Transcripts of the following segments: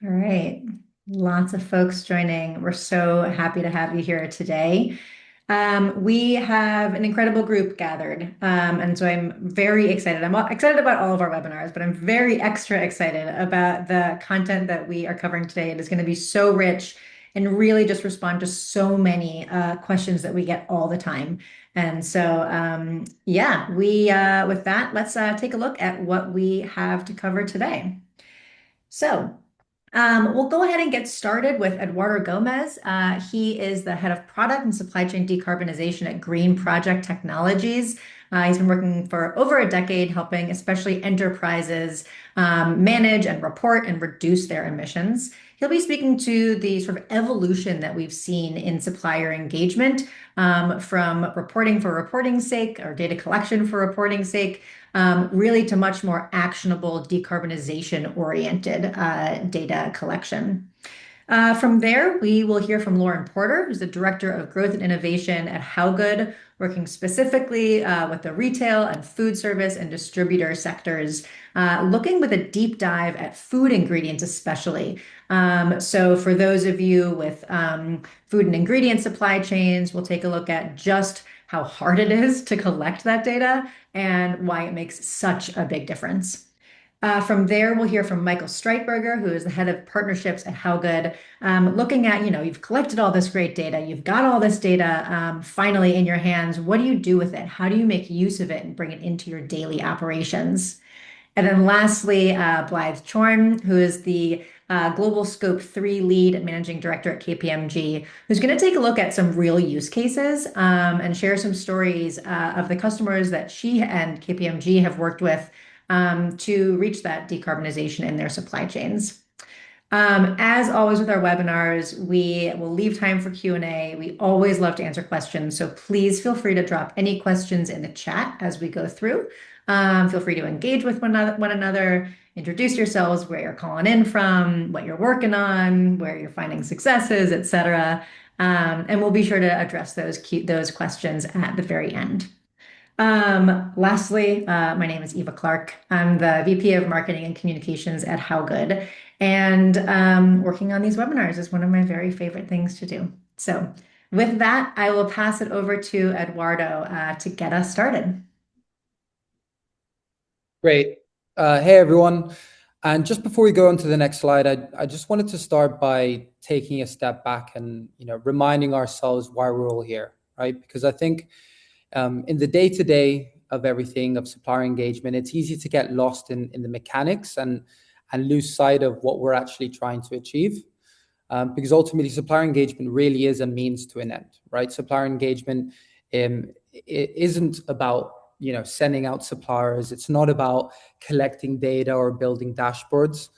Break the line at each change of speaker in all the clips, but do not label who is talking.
All right. Lots of folks joining. We're so happy to have you here today. We have an incredible group gathered. And so I'm very excited. I'm excited about all of our webinars, but I'm very extra excited about the content that we are covering today. It is going to be so rich and really just respond to so many questions that we get all the time. And so, yeah, with that, let's take a look at what we have to cover today. So, we'll go ahead and get started with Eduardo Gomez. He is the head of product and supply chain decarbonization at Green Project Technologies. He's been working for over a decade, helping especially enterprises manage and report and reduce their emissions. He'll be speaking to the sort of evolution that we've seen in supplier engagement from reporting for reporting's sake or data collection for reporting's sake really to much more actionable decarbonization oriented data collection. From there, we will hear from Lauren Porter, who's the Director of Growth and Innovation at HowGood, working specifically with the retail and food service and distributor sectors, looking with a deep dive at food ingredients, especially. So, for those of you with food and ingredient supply chains, we'll take a look at just how hard it is to collect that data and why it makes such a big difference. From there, we'll hear from Michael Streitberger, who is the head of partnerships at HowGood, looking at, you've collected all this great data, you've got all this data finally in your hands. What do you do with it? How do you make use of it and bring it into your daily operations? And then lastly, Blythe Chorn, who is the Global Scope 3 lead managing director at KPMG, who's going to take a look at some real use cases and share some stories of the customers that she and KPMG have worked with to reach that decarbonization in their supply chains. As always with our webinars, we will leave time for Q&A. We always love to answer questions, so please feel free to drop any questions in the chat as we go through. Feel free to engage with one another, introduce yourselves, where you're calling in from, what you're working on, where you're finding successes, etc. And we'll be sure to address those questions at the very end. Lastly, my name is Eva Clark. I'm the VP of Marketing and Communications at HowGood, and working on these webinars is one of my very favorite things to do. So with that, I will pass it over to Eduardo to get us started.
Great. Hey, everyone. And just before we go on to the next slide, I just wanted to start by taking a step back and reminding ourselves why we're all here, right? Because I think in the day-to-day of everything, of supplier engagement, it's easy to get lost in the mechanics and lose sight of what we're actually trying to achieve. Because ultimately, supplier engagement really is a means to an end, right? Supplier engagement it isn't about sending out suppliers. It's not about collecting data or building dashboards.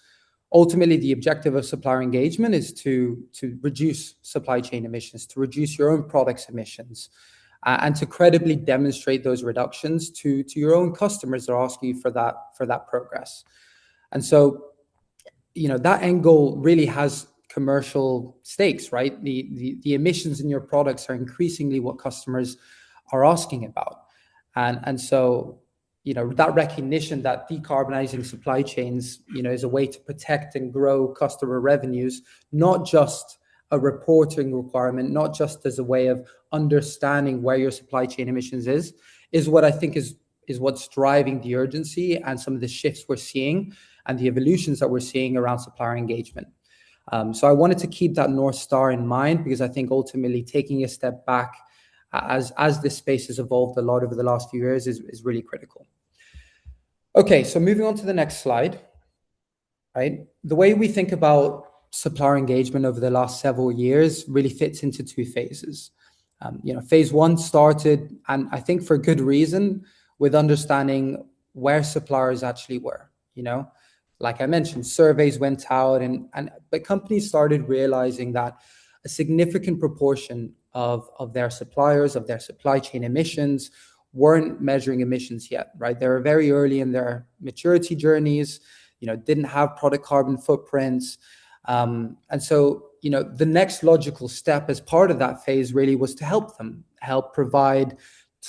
Ultimately, the objective of supplier engagement is to reduce supply chain emissions, to reduce your own products' emissions, and to credibly demonstrate those reductions to your own customers that are asking you for that progress. And so, that end goal really has commercial stakes, right? The emissions in your products are increasingly what customers are asking about. And so, that recognition that decarbonizing supply chains, is a way to protect and grow customer revenues, not just a reporting requirement, not just as a way of understanding where your supply chain emissions is what I think is what's driving the urgency and some of the shifts we're seeing and the evolutions that we're seeing around supplier engagement. So I wanted to keep that North Star in mind because I think ultimately taking a step back as this space has evolved a lot over the last few years is really critical. Okay, so moving on to the next slide, right? The way we think about supplier engagement over the last several years really fits into two phases. Phase one started, and I think for good reason, with understanding where suppliers actually were. Like I mentioned, surveys went out, but companies started realizing that a significant proportion of their suppliers, of their supply chain emissions, weren't measuring emissions yet, right? They were very early in their maturity journeys, didn't have product carbon footprints. And so, the next logical step as part of that phase really was to help them, help provide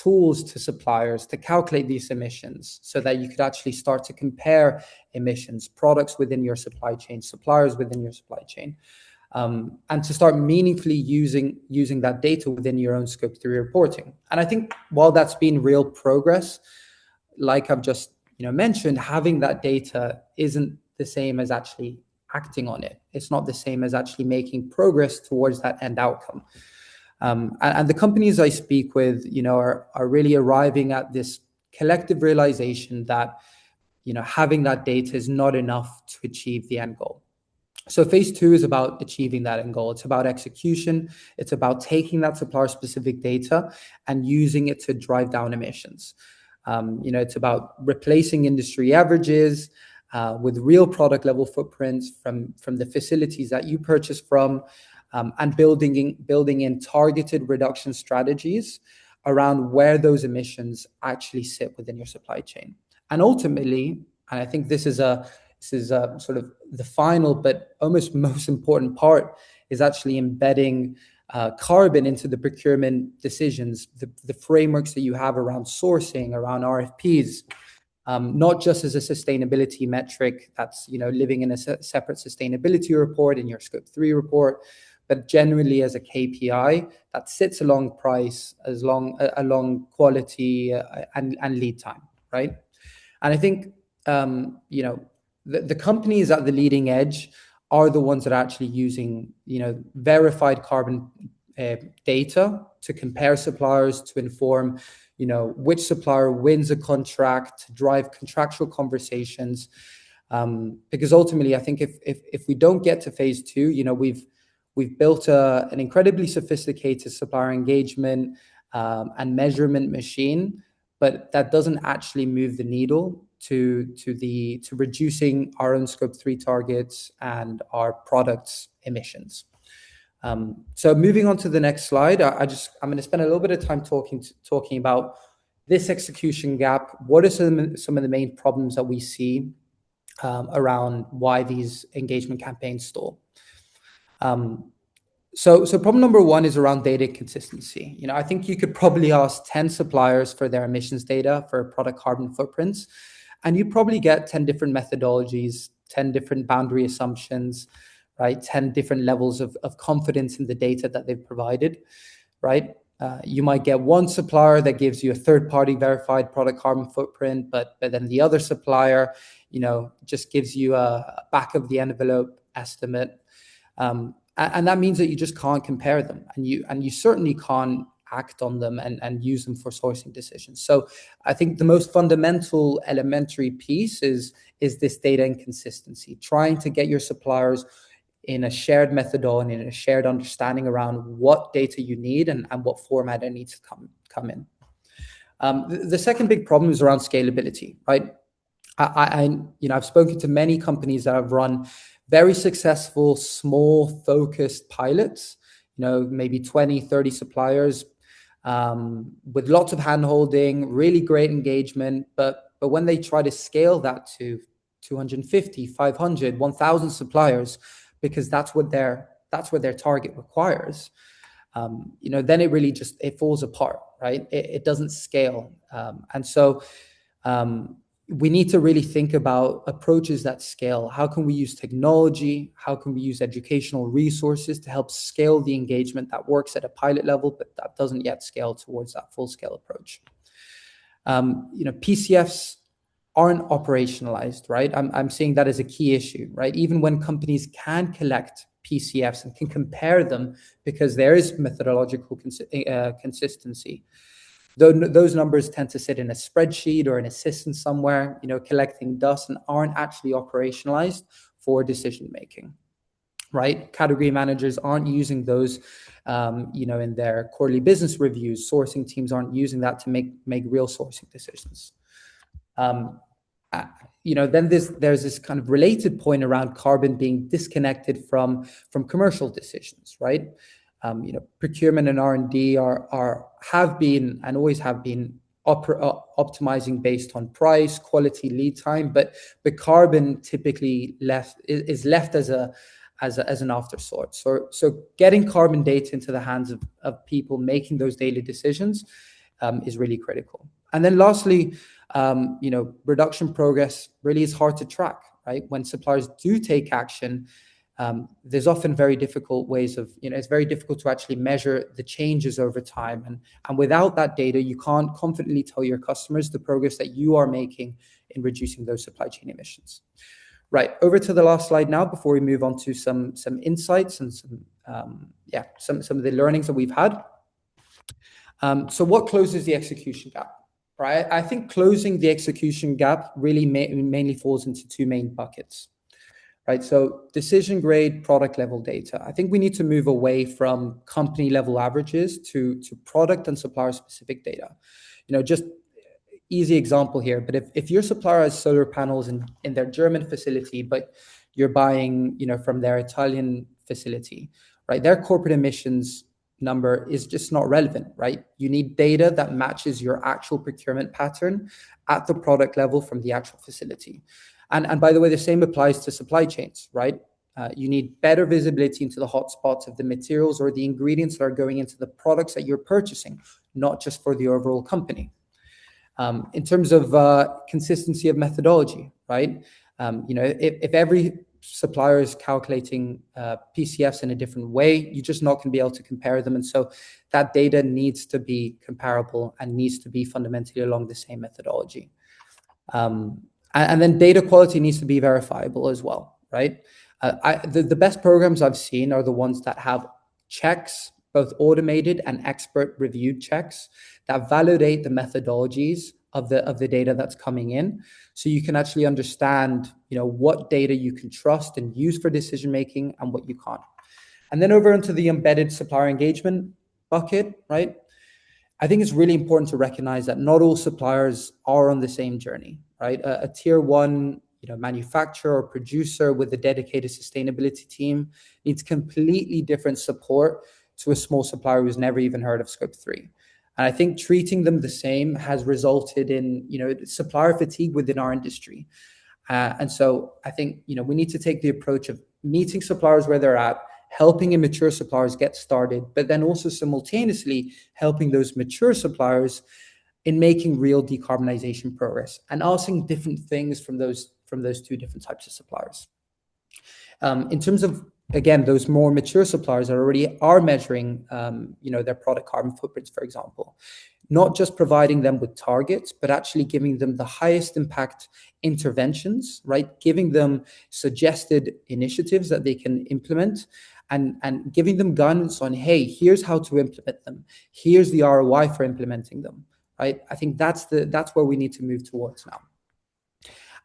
tools to suppliers to calculate these emissions so that you could actually start to compare emissions, products within your supply chain, suppliers within your supply chain, and to start meaningfully using that data within your own Scope 3 reporting. And I think while that's been real progress, like I've just mentioned, having that data isn't the same as actually acting on it. It's not the same as actually making progress towards that end outcome. And the companies I speak with, are really arriving at this collective realization that, having that data is not enough to achieve the end goal. So phase 2 is about achieving that end goal. It's about execution. It's about taking that supplier specific data and using it to drive down emissions. It's about replacing industry averages with real product level footprints from the facilities that you purchase from, and building in targeted reduction strategies around where those emissions actually sit within your supply chain. And ultimately, and I think this is a sort of the final but almost most important part, is actually embedding carbon into the procurement decisions, the frameworks that you have around sourcing, around RFPs, not just as a sustainability metric that's living in a separate sustainability report in your Scope 3 report, but generally as a KPI that sits along price, along quality and lead time, right? And I think the companies at the leading edge are the ones that are actually using verified carbon data to compare suppliers, to inform which supplier wins a contract, to drive contractual conversations. Because ultimately, I think if we don't get to phase 2, we've built an incredibly sophisticated supplier engagement and measurement machine, but that doesn't actually move the needle to reducing our own Scope 3 targets and our products' emissions. So moving on to the next slide, I'm going to spend a little bit of time talking about this execution gap. What are some of the main problems that we see around why these engagement campaigns stall? So problem number 1 is around data consistency. I think you could probably ask 10 suppliers for their emissions data for product carbon footprints, and you probably get 10 different methodologies, 10 different boundary assumptions, right? 10 different levels of confidence in the data that they've provided, right? You might get one supplier that gives you a third-party verified product carbon footprint, but then the other supplier, just gives you a back of the envelope estimate. And that means that you just can't compare them, and you certainly can't act on them and use them for sourcing decisions. So I think the most fundamental elementary piece is this data inconsistency, trying to get your suppliers in a shared methodology and in a shared understanding around what data you need and what format it needs to come in. The second big problem is around scalability, right? I've spoken to many companies that have run very successful, small, focused pilots, maybe 20, 30 suppliers, with lots of hand-holding, really great engagement. But when they try to scale that to 250, 500, 1,000 suppliers, because that's what their target requires, then it really it falls apart, right? It doesn't scale. And so we need to really think about approaches that scale. How can we use technology? How can we use educational resources to help scale the engagement that works at a pilot level, but that doesn't yet scale towards that full-scale approach? PCFs aren't operationalized, right? I'm seeing that as a key issue, right? Even when companies can collect PCFs and can compare them because there is methodological consistency, those numbers tend to sit in a spreadsheet or in a system somewhere, collecting dust, and aren't actually operationalized for decision making, right? Category managers aren't using those, in their quarterly business reviews. Sourcing teams aren't using that to make real sourcing decisions. Then there's this kind of related point around carbon being disconnected from commercial decisions, right? Procurement and R&D have been and always have been optimizing based on price, quality, lead time, but the carbon typically is left as an afterthought. So getting carbon data into the hands of people making those daily decisions is really critical. And then lastly, reduction progress really is hard to track, right? When suppliers do take action, there's often very difficult ways of, it's very difficult to actually measure the changes over time. And without that data, you can't confidently tell your customers the progress that you are making in reducing those supply chain emissions. Right, over to the last slide now before we move on to some insights and some of the learnings that we've had. So what closes the execution gap? Right, I think closing the execution gap really mainly falls into two main buckets. Right, so decision grade product level data. I think we need to move away from company level averages to product and supplier specific data. Just easy example here, but if your supplier has solar panels in their German facility, but you're buying, from their Italian facility, right? Their corporate emissions number is just not relevant, right? You need data that matches your actual procurement pattern at the product level from the actual facility. And by the way, the same applies to supply chains, right? You need better visibility into the hotspots of the materials or the ingredients that are going into the products that you're purchasing, not just for the overall company. In terms of consistency of methodology, right? If every supplier is calculating PCFs in a different way, you're just not going to be able to compare them. And so that data needs to be comparable and needs to be fundamentally along the same methodology. And then data quality needs to be verifiable as well, right? The best programs I've seen are the ones that have checks, both automated and expert reviewed checks that validate the methodologies of the data that's coming in, so you can actually understand, what data you can trust and use for decision making and what you can't. And then over into the embedded supplier engagement bucket, right? I think it's really important to recognize that not all suppliers are on the same journey, right? A tier one, manufacturer or producer with a dedicated sustainability team needs completely different support to a small supplier who's never even heard of Scope 3. And I think treating them the same has resulted in, supplier fatigue within our industry. And so I think, we need to take the approach of meeting suppliers where they're at, helping immature suppliers get started, but then also simultaneously helping those mature suppliers in making real decarbonization progress and asking different things from those two different types of suppliers. In terms of, again, those more mature suppliers that already are measuring, their product carbon footprints, for example, not just providing them with targets, but actually giving them the highest impact interventions, right? Giving them suggested initiatives that they can implement and giving them guidance on, hey, here's how to implement them. Here's the ROI for implementing them, right? I think that's where we need to move towards now.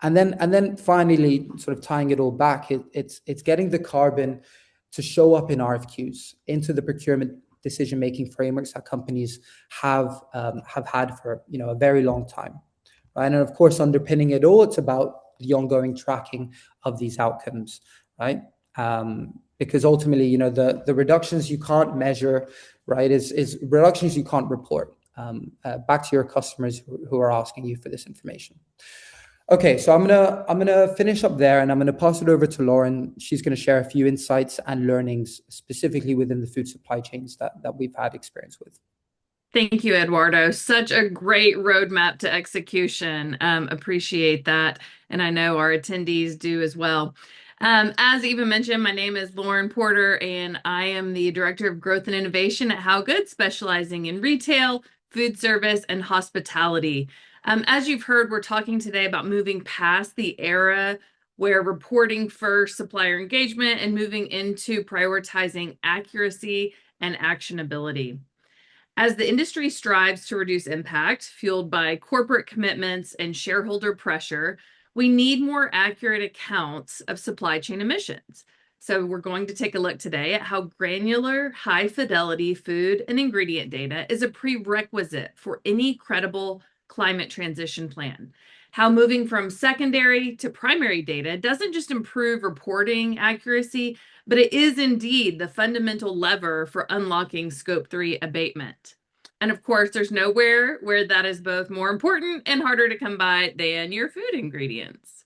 And then finally, sort of tying it all back, it's getting the carbon to show up in RFQs, into the procurement decision-making frameworks that companies have had for a very long time, right? And of course, underpinning it all, it's about the ongoing tracking of these outcomes, right? Because ultimately, the reductions you can't measure, right, is reductions you can't report back to your customers who are asking you for this information. Okay, so I'm gonna finish up there, and I'm gonna pass it over to Lauren. She's gonna share a few insights and learnings specifically within the food supply chains that we've had experience with.
Thank you, Eduardo. Such a great roadmap to execution. Appreciate that. And I know our attendees do as well. As Eva mentioned, my name is Lauren Porter, and I am the Director of Growth and Innovation at HowGood, specializing in retail, food service, and hospitality. As you've heard, we're talking today about moving past the era where reporting first, supplier engagement, and moving into prioritizing accuracy and actionability. As the industry strives to reduce impact fueled by corporate commitments and shareholder pressure, we need more accurate accounts of supply chain emissions. So we're going to take a look today at how granular, high-fidelity food and ingredient data is a prerequisite for any credible climate transition plan. How moving from secondary to primary data doesn't just improve reporting accuracy, but it is indeed the fundamental lever for unlocking Scope 3 abatement. And of course, there's nowhere where that is both more important and harder to come by than your food ingredients.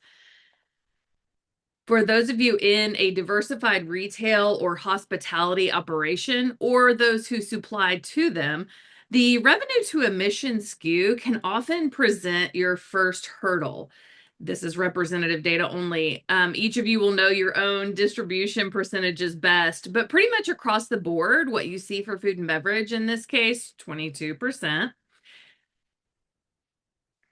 For those of you in a diversified retail or hospitality operation, or those who supply to them, The revenue to emission skew can often present your first hurdle. This is representative data only. Each of you will know your own distribution percentages best, but pretty much across the board, what you see for food and beverage in this case, 22%,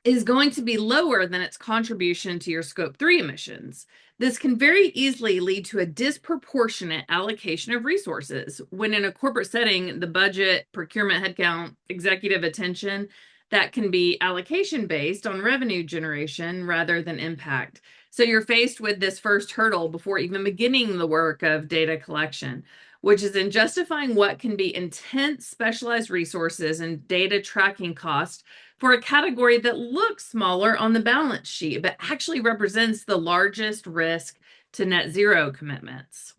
is going to be lower than its contribution to your scope 3 emissions. This can very easily lead to a disproportionate allocation of resources. When in a corporate setting, the budget, procurement headcount, executive attention, that can be allocation based on revenue generation rather than impact. So you're faced with this first hurdle before even beginning the work of data collection, which is in justifying what can be intense specialized resources and data tracking costs for a category that looks smaller on the balance sheet, but actually represents the largest risk to net zero commitments.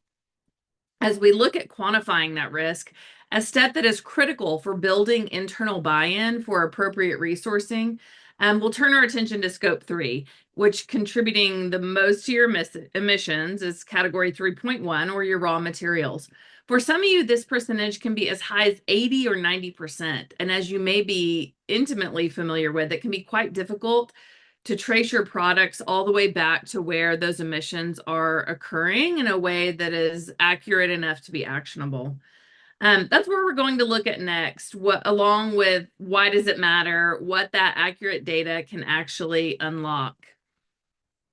As we look at quantifying that risk, a step that is critical for building internal buy-in for appropriate resourcing, we'll turn our attention to scope 3, which contributing the most to your emissions is category 3.1, or your raw materials. For some of you, this percentage can be as high as 80 or 90%. And as you may be intimately familiar with, it can be quite difficult to trace your products all the way back to where those emissions are occurring in a way that is accurate enough to be actionable. That's where we're going to look at next, along with why does it matter, what that accurate data can actually unlock.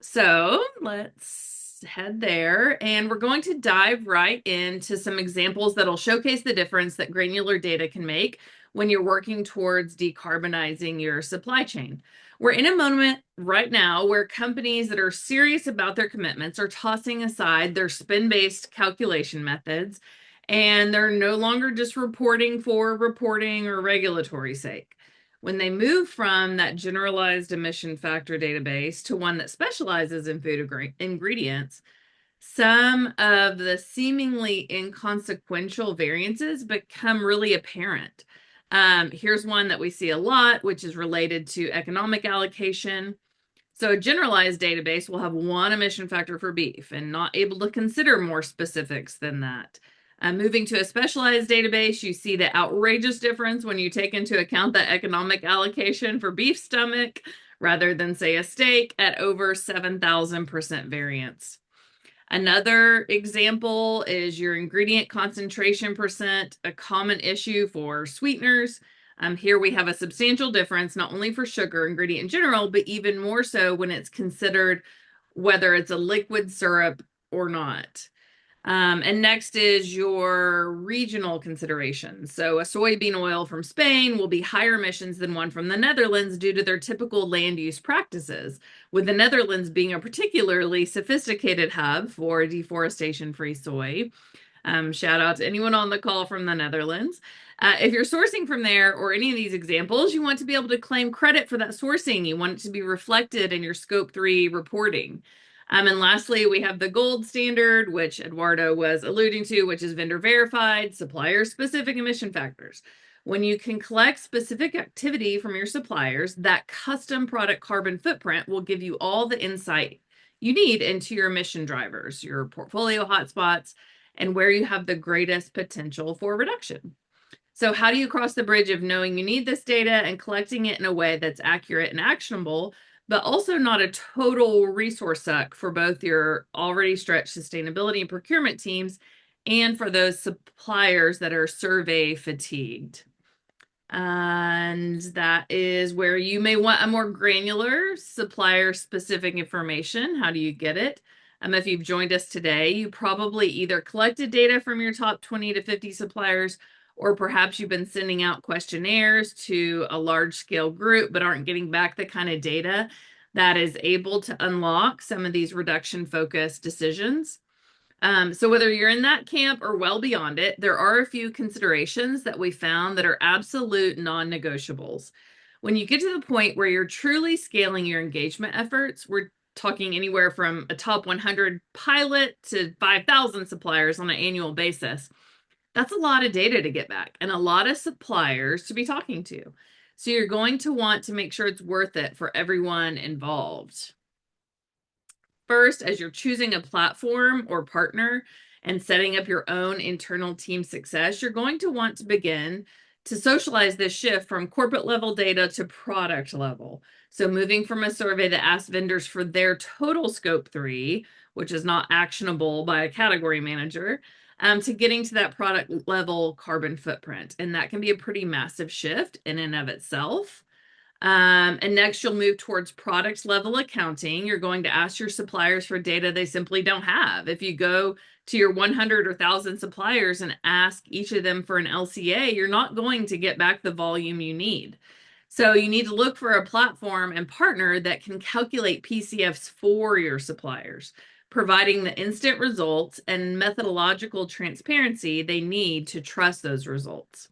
So let's head there, and we're going to dive right into some examples that'll showcase the difference that granular data can make when you're working towards decarbonizing your supply chain. We're in a moment right now where companies that are serious about their commitments are tossing aside their spin-based calculation methods, and they're no longer just reporting for reporting or regulatory sake. When they move from that generalized emission factor database to one that specializes in food ingredients, some of the seemingly inconsequential variances become really apparent. Here's one that we see a lot, which is related to economic allocation. So a generalized database will have one emission factor for beef and not able to consider more specifics than that. Moving to a specialized database, you see the outrageous difference when you take into account the economic allocation for beef stomach rather than, say, a steak at over 7,000% variance. Another example is your ingredient concentration percent, a common issue for sweeteners. Here we have a substantial difference, not only for sugar ingredient in general, but even more so when it's considered whether it's a liquid syrup or not. And next is your regional considerations. So a soybean oil from Spain will be higher emissions than one from the Netherlands due to their typical land use practices, with the Netherlands being a particularly sophisticated hub for deforestation-free soy. Shout out to anyone on the call from the Netherlands. If you're sourcing from there or any of these examples, you want to be able to claim credit for that sourcing. You want it to be reflected in your Scope 3 reporting. And lastly, we have the gold standard, which Eduardo was alluding to, which is vendor verified, supplier specific emission factors. When you can collect specific activity from your suppliers, that custom product carbon footprint will give you all the insight you need into your emission drivers, your portfolio hotspots, and where you have the greatest potential for reduction. So how do you cross the bridge of knowing you need this data and collecting it in a way that's accurate and actionable, but also not a total resource suck for both your already stretched sustainability and procurement teams and for those suppliers that are survey fatigued? And that is where you may want a more granular supplier specific information. How do you get it? If you've joined us today, you probably either collected data from your top 20 to 50 suppliers, or perhaps you've been sending out questionnaires to a large scale group, but aren't getting back the kind of data that is able to unlock some of these reduction focused decisions. So whether you're in that camp or well beyond it, there are a few considerations that we found that are absolute non-negotiables. When you get to the point where you're truly scaling your engagement efforts, we're talking anywhere from a top 100 pilot to 5,000 suppliers on an annual basis. That's a lot of data to get back and a lot of suppliers to be talking to. So you're going to want to make sure it's worth it for everyone involved. First, as you're choosing a platform or partner and setting up your own internal team success, you're going to want to begin to socialize this shift from corporate level data to product level. So moving from a survey that asked vendors for their total scope 3, which is not actionable by a category manager, to getting to that product level carbon footprint. And that can be a pretty massive shift in and of itself. And next, you'll move towards product level accounting. You're going to ask your suppliers for data they simply don't have. If you go to your 100 or 1,000 suppliers and ask each of them for an LCA, you're not going to get back the volume you need. So you need to look for a platform and partner that can calculate PCFs for your suppliers, providing the instant results and methodological transparency they need to trust those results.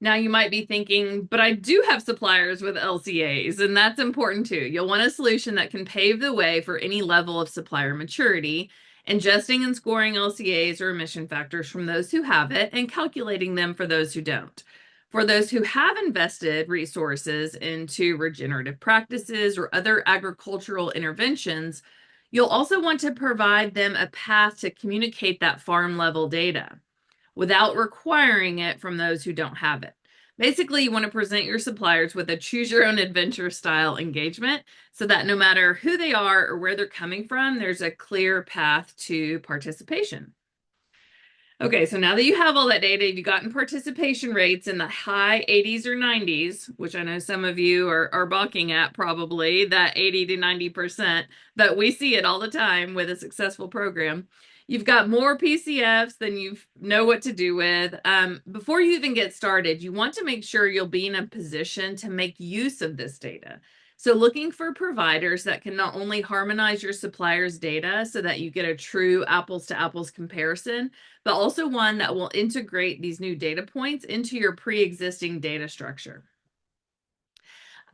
Now you might be thinking, but I do have suppliers with LCAs, and that's important too. You'll want a solution that can pave the way for any level of supplier maturity, ingesting and scoring LCAs or emission factors from those who have it and calculating them for those who don't. For those who have invested resources into regenerative practices or other agricultural interventions, you'll also want to provide them a path to communicate that farm level data without requiring it from those who don't have it. Basically, you want to present your suppliers with a choose your own adventure style engagement so that no matter who they are or where they're coming from, there's a clear path to participation. Okay, so now that you have all that data, you've gotten participation rates in the high 80s or 90s, which I know some of you are balking at probably, that 80 to 90%, but we see it all the time with a successful program. You've got more PCFs than you know what to do with. Before you even get started, you want to make sure you'll be in a position to make use of this data. So looking for providers that can not only harmonize your suppliers' data so that you get a true apples to apples comparison, but also one that will integrate these new data points into your pre-existing data structure.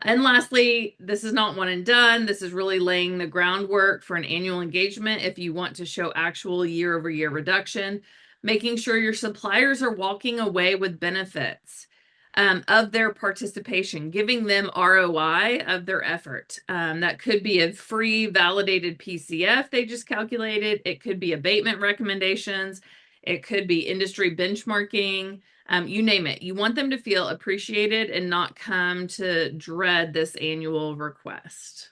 And lastly, this is not one and done. This is really laying the groundwork for an annual engagement if you want to show actual year-over-year reduction, making sure your suppliers are walking away with benefits of their participation, giving them ROI of their effort. That could be a free validated PCF they just calculated. It could be abatement recommendations. It could be industry benchmarking. You name it. You want them to feel appreciated and not come to dread this annual request.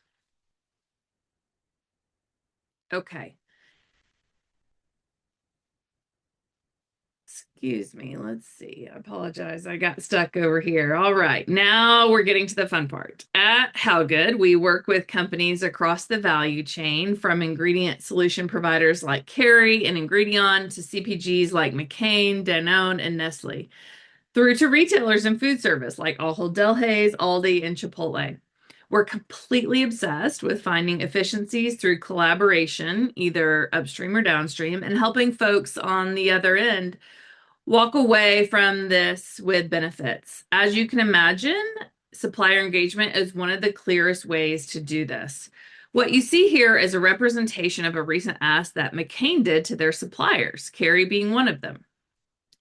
Okay. Excuse me. Let's see. I apologize. I got stuck over here. All right. Now we're getting to the fun part. At HowGood, we work with companies across the value chain, from ingredient solution providers like Kerry and Ingredion to CPGs like McCain, Danone, and Nestle, through to retailers and food service like Ahold Delhaize, Aldi, and Chipotle. We're completely obsessed with finding efficiencies through collaboration, either upstream or downstream, and helping folks on the other end walk away from this with benefits. As you can imagine, supplier engagement is one of the clearest ways to do this. What you see here is a representation of a recent ask that McCain did to their suppliers, Kerry being one of them.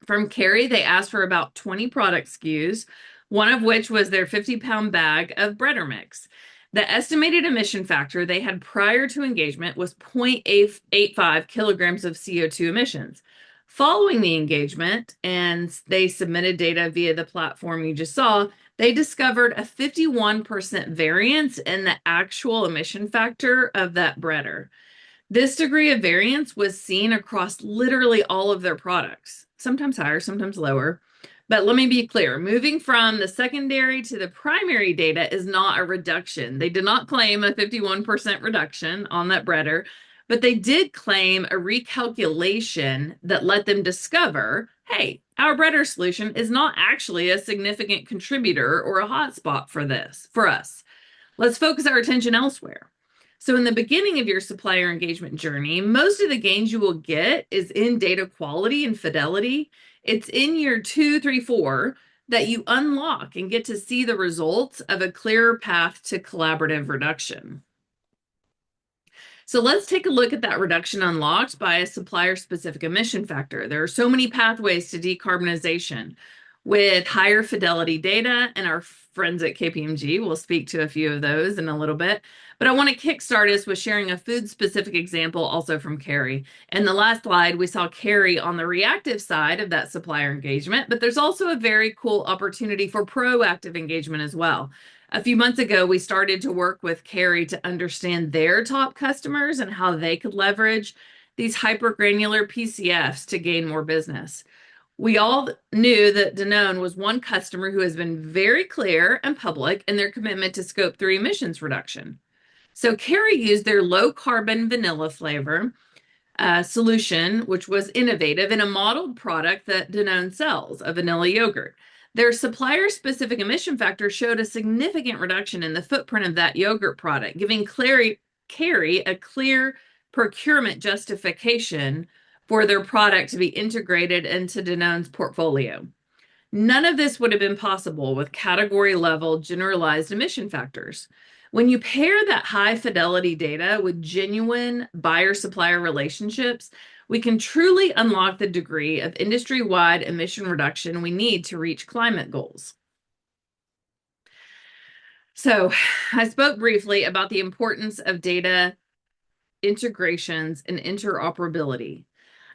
From Kerry, they asked for about 20 product SKUs, one of which was their 50-pound bag of breader mix. The estimated emission factor they had prior to engagement was 0.85 kilograms of CO2 emissions. Following the engagement, and they submitted data via the platform you just saw, they discovered a 51% variance in the actual emission factor of that breader. This degree of variance was seen across literally all of their products, sometimes higher, sometimes lower. But let me be clear, moving from the secondary to the primary data is not a reduction. They did not claim a 51% reduction on that breader, but they did claim a recalculation that let them discover, hey, our breader solution is not actually a significant contributor or a hotspot for us. Let's focus our attention elsewhere. So in the beginning of your supplier engagement journey, most of the gains you will get is in data quality and fidelity. It's in year 2, 3, 4 that you unlock and get to see the results of a clearer path to collaborative reduction. So let's take a look at that reduction unlocked by a supplier-specific emission factor. There are so many pathways to decarbonization with higher fidelity data, and our friends at KPMG will speak to a few of those in a little bit. But I want to kickstart us with sharing a food specific example also from Carrie. In the last slide, we saw Carrie on the reactive side of that supplier engagement, but there's also a very cool opportunity for proactive engagement as well. A few months ago, we started to work with Carrie to understand their top customers and how they could leverage these hypergranular PCFs to gain more business. We all knew that Danone was one customer who has been very clear and public in their commitment to Scope 3 emissions reduction. So Carrie used their low carbon vanilla flavor solution, which was innovative, in a modeled product that Danone sells, a vanilla yogurt. Their supplier specific emission factor showed a significant reduction in the footprint of that yogurt product, giving Carrie a clear procurement justification for their product to be integrated into Danone's portfolio. None of this would have been possible with category level generalized emission factors. When you pair that high fidelity data with genuine buyer supplier relationships, we can truly unlock the degree of industry wide emission reduction we need to reach climate goals. So, I spoke briefly about the importance of data integrations and interoperability.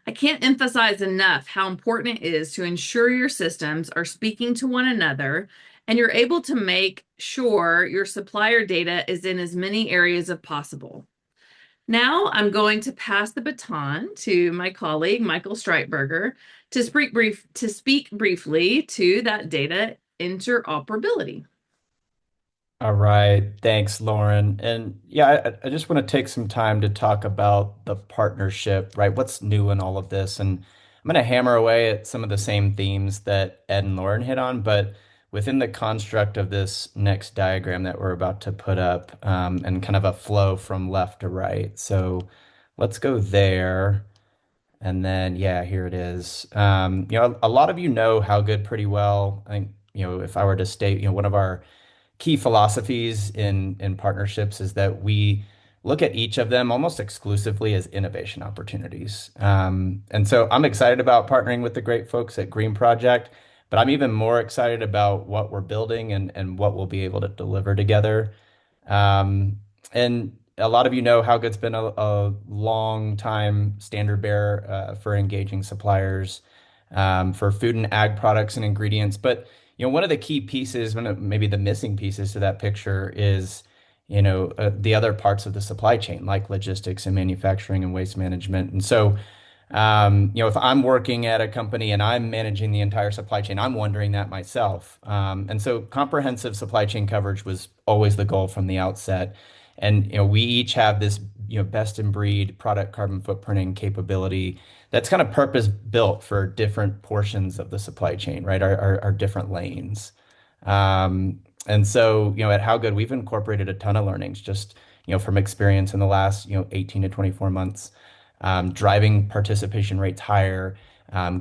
I can't emphasize enough how important it is to ensure your systems are speaking to one another and you're able to make sure your supplier data is in as many areas as possible. Now I'm going to pass the baton to my colleague, Michael Streitberger, to speak briefly to that data interoperability.
All right. Thanks, Lauren. And yeah, I just want to take some time to talk about the partnership, right? What's new in all of this? And I'm going to hammer away at some of the same themes that Ed and Lauren hit on, but within the construct of this next diagram that we're about to put up, and kind of a flow from left to right. So let's go there. And then, yeah, here it is. A lot of you know How Good pretty well. I think, if I were to state, one of our key philosophies in partnerships is that we look at each of them almost exclusively as innovation opportunities. And so I'm excited about partnering with the great folks at Green Project, but I'm even more excited about what we're building and what we'll be able to deliver together. And a lot of you know How Good's been a long time standard bearer for engaging suppliers for food and ag products and ingredients. But one of the key pieces, one of maybe the missing pieces to that picture is, the other parts of the supply chain, like logistics and manufacturing and waste management. And so, if I'm working at a company and I'm managing the entire supply chain, I'm wondering that myself. And so comprehensive supply chain coverage was always the goal from the outset. And, we each have this, best in breed product carbon footprinting capability that's kind of purpose built for different portions of the supply chain, right? Our different lanes. And so, at How Good, we've incorporated a ton of learnings just, from experience in the last, 18 to 24 months, driving participation rates higher,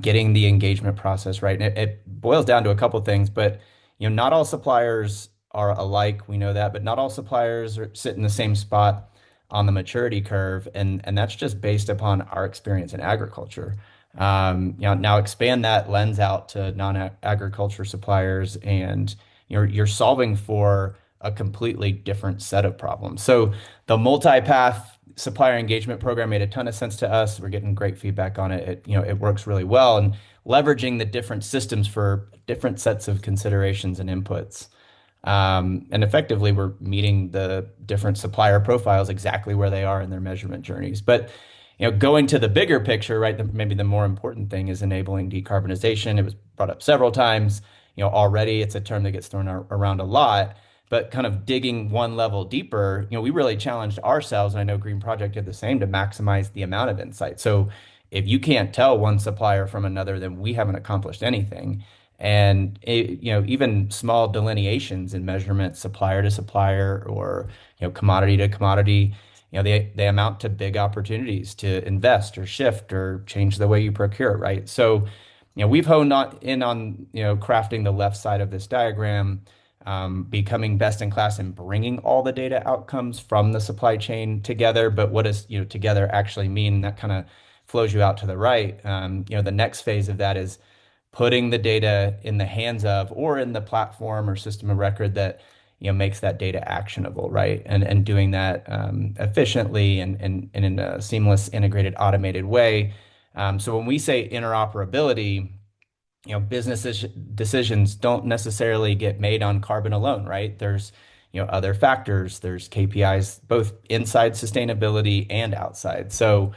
getting the engagement process right. And it boils down to a couple things, but, not all suppliers are alike. We know that, but not all suppliers sit in the same spot on the maturity curve, and that's just based upon our experience in agriculture. Now expand that lens out to non-agriculture suppliers, and you're solving for a completely different set of problems. So the multi-path supplier engagement program made a ton of sense to us. We're getting great feedback on it. It works really well, and leveraging the different systems for different sets of considerations and inputs. And effectively, we're meeting the different supplier profiles exactly where they are in their measurement journeys. But going to the bigger picture, right? Maybe the more important thing is enabling decarbonization. It was brought up several times. Already it's a term that gets thrown around a lot. But kind of digging one level deeper, we really challenged ourselves, and I know Green Project did the same, to maximize the amount of insight. So if you can't tell one supplier from another, then we haven't accomplished anything. And even small delineations in measurement, supplier to supplier, or commodity to commodity, they amount to big opportunities to invest or shift or change the way you procure, right? So we've honed in on crafting the left side of this diagram, becoming best in class in bringing all the data outcomes from the supply chain together. But what does together actually mean? That kind of flows you out to the right. The next phase of that is putting the data in the hands of, or in the platform or system of record that makes that data actionable, right? And doing that efficiently and in a seamless, integrated, automated way. So when we say interoperability, business decisions don't necessarily get made on carbon alone, right? There's, other factors. There's KPIs, both inside sustainability and outside. So,